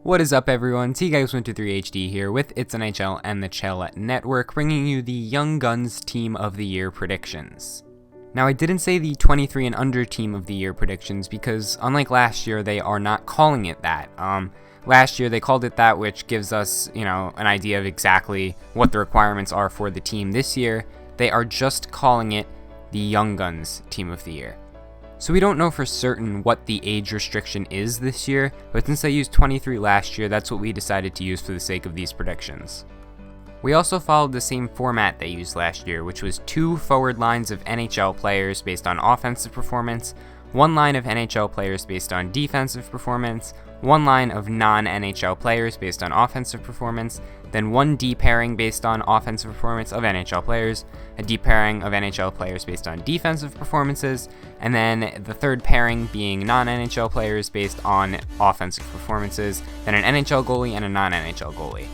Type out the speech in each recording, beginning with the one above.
What is up, everyone? TGuys123HD here with It's NHL and the Chell Network, bringing you the Young Guns Team of the Year predictions. Now, I didn't say the 23 and under Team of the Year predictions because, unlike last year, they are not calling it that. Last year they called it that, which gives us, an idea of exactly what the requirements are for the team. This year, they are just calling it the Young Guns Team of the Year. So we don't know for certain what the age restriction is this year, but since they used 23 last year, that's what we decided to use for the sake of these predictions. We also followed the same format they used last year, which was 2 forward lines of NHL players based on offensive performance, 1 line of NHL players based on defensive performance, 1 line of non-NHL players based on offensive performance, then 1 D pairing based on offensive performance of NHL players, a D pairing of NHL players based on defensive performances, and then the third pairing being non-NHL players based on offensive performances, then an NHL goalie and a non-NHL goalie.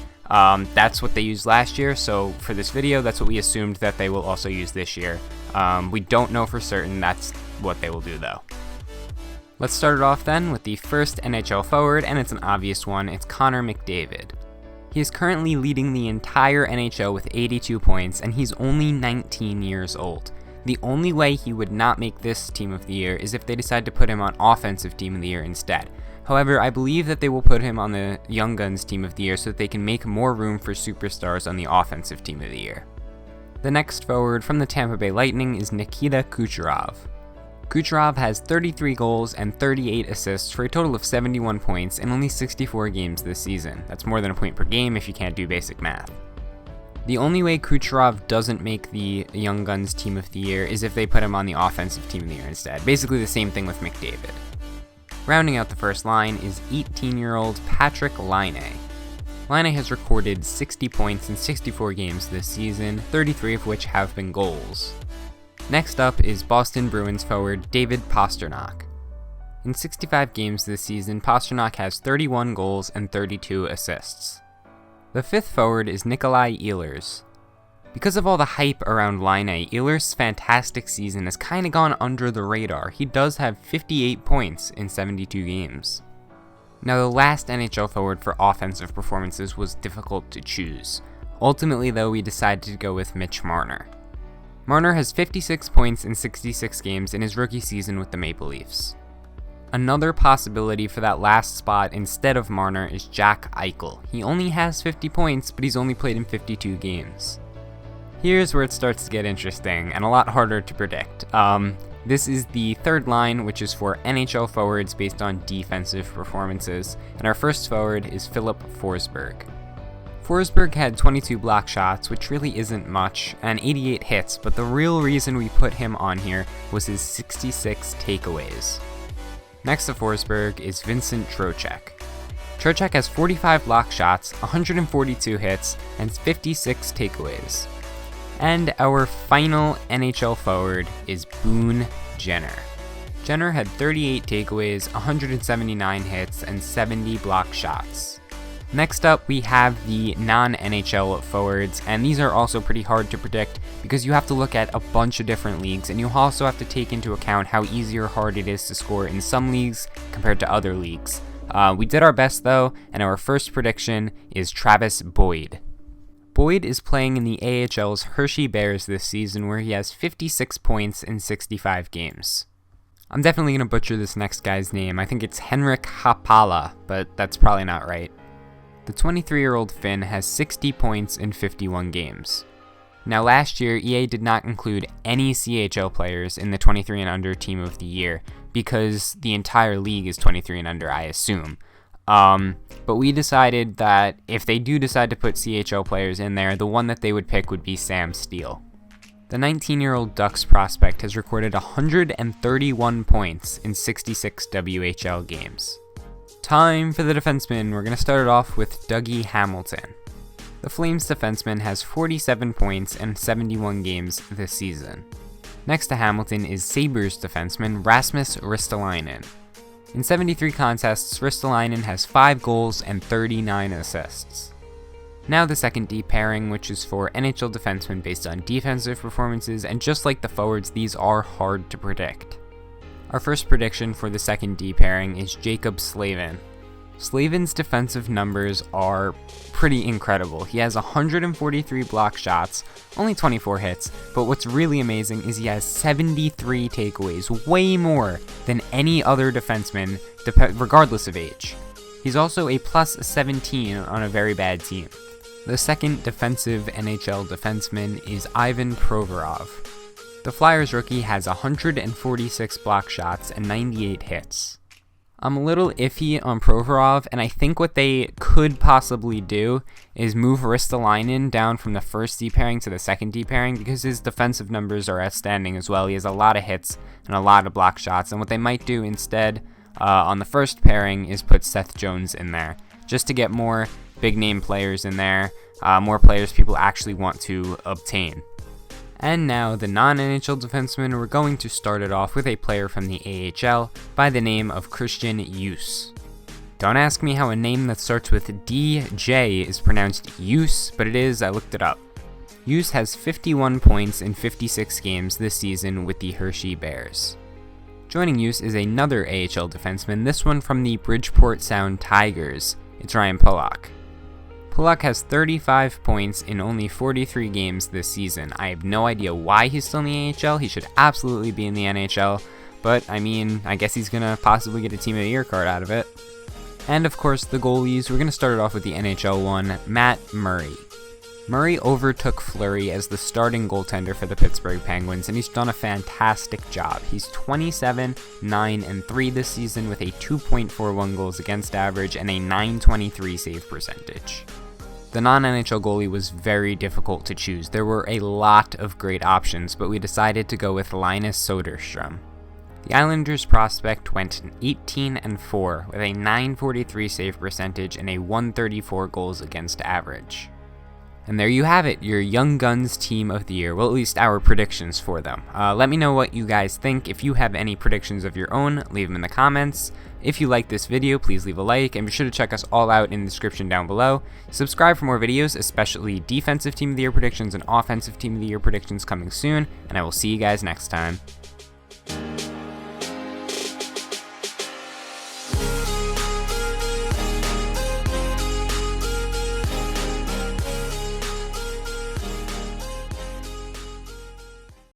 That's what they used last year, so for this video, that's what we assumed that they will also use this year. We don't know for certain that's what they will do, though. Let's start it off then with the first NHL forward, and it's an obvious one. It's Connor McDavid. He is currently leading the entire NHL with 82 points, and he's only 19 years old. The only way he would not make this Team of the Year is if they decide to put him on Offensive Team of the Year instead. However, I believe that they will put him on the Young Guns Team of the Year so that they can make more room for superstars on the Offensive Team of the Year. The next forward from the Tampa Bay Lightning is Nikita Kucherov. Kucherov has 33 goals and 38 assists for a total of 71 points in only 64 games this season. That's more than a point per game if you can't do basic math. The only way Kucherov doesn't make the Young Guns Team of the Year is if they put him on the Offensive Team of the Year instead. Basically the same thing with McDavid. Rounding out the first line is 18-year-old Patrik Laine. Laine has recorded 60 points in 64 games this season, 33 of which have been goals. Next up is Boston Bruins forward David Pastrnak. In 65 games this season, Pastrnak has 31 goals and 32 assists. The fifth forward is Nikolai Ehlers. Because of all the hype around Laine, Ehlers' fantastic season has kinda gone under the radar. He does have 58 points in 72 games. Now, the last NHL forward for offensive performances was difficult to choose. Ultimately, though, we decided to go with Mitch Marner. Marner has 56 points in 66 games in his rookie season with the Maple Leafs. Another possibility for that last spot instead of Marner is Jack Eichel. He only has 50 points, but he's only played in 52 games. Here's where it starts to get interesting and a lot harder to predict. This is the third line, which is for NHL forwards based on defensive performances, and our first forward is Phillip Forsberg. Forsberg had 22 block shots, which really isn't much, and 88 hits, but the real reason we put him on here was his 66 takeaways. Next to Forsberg is Vincent Trocheck. Trocheck has 45 block shots, 142 hits, and 56 takeaways. And our final NHL forward is Boone Jenner. Jenner had 38 takeaways, 179 hits, and 70 block shots. Next up, we have the non-NHL forwards, and these are also pretty hard to predict because you have to look at a bunch of different leagues, and you also have to take into account how easy or hard it is to score in some leagues compared to other leagues. We did our best though, and our first prediction is Travis Boyd. Boyd is playing in the AHL's Hershey Bears this season, where he has 56 points in 65 games. I'm definitely going to butcher this next guy's name. I think it's Henrik Haapala, but that's probably not right. The 23-year-old Finn has 60 points in 51 games. Now, last year, EA did not include any CHL players in the 23 and under Team of the Year because the entire league is 23 and under, I assume. But we decided that if they do decide to put CHL players in there, the one that they would pick would be Sam Steele. The 19-year-old Ducks prospect has recorded 131 points in 66 WHL games. Time for the defenseman. We're going to start it off with Dougie Hamilton. The Flames defenseman has 47 points in 71 games this season. Next to Hamilton is Sabres defenseman Rasmus Ristolainen. In 73 contests, Ristolainen has 5 goals and 39 assists. Now the second D pairing, which is for NHL defensemen based on defensive performances, and just like the forwards, these are hard to predict. Our first prediction for the second D pairing is Jacob Slavin. Slavin's defensive numbers are pretty incredible. He has 143 block shots, only 24 hits, but what's really amazing is he has 73 takeaways, way more than any other defenseman, regardless of age. He's also a plus 17 on a very bad team. The second defensive NHL defenseman is Ivan Provarov. The Flyers rookie has 146 block shots and 98 hits. I'm a little iffy on Provorov, and I think what they could possibly do is move Ristolainen down from the first D pairing to the second D pairing because his defensive numbers are outstanding as well. He has a lot of hits and a lot of block shots, and what they might do instead on the first pairing is put Seth Jones in there, just to get more big name players in there, more players people actually want to obtain. And now, the non-NHL defenseman, we're going to start it off with a player from the AHL by the name of Christian Use. Don't ask me how a name that starts with DJ is pronounced Use, but it is, I looked it up. Use has 51 points in 56 games this season with the Hershey Bears. Joining Use is another AHL defenseman, this one from the Bridgeport Sound Tigers. It's Ryan Pulock. Pulock has 35 points in only 43 games this season. I have no idea why he's still in the AHL. He should absolutely be in the NHL, but I mean, I guess he's gonna possibly get a Team of the Year card out of it. And of course, the goalies. We're gonna start it off with the NHL one, Matt Murray. Murray overtook Fleury as the starting goaltender for the Pittsburgh Penguins, and he's done a fantastic job. He's 27, 9, and 3 this season with a 2.41 goals against average and a 923 save percentage. The non-NHL goalie was very difficult to choose. There were a lot of great options, but we decided to go with Linus Soderstrom. The Islanders prospect went 18-4 with a 943 save percentage and a 134 goals against average. And there you have it, your Young Guns Team of the Year, well, at least our predictions for them. Let me know what you guys think. If you have any predictions of your own, leave them in the comments. If you like this video, please leave a like, and be sure to check us all out in the description down below. Subscribe for more videos, especially Defensive Team of the Year predictions and Offensive Team of the Year predictions coming soon, and I will see you guys next time.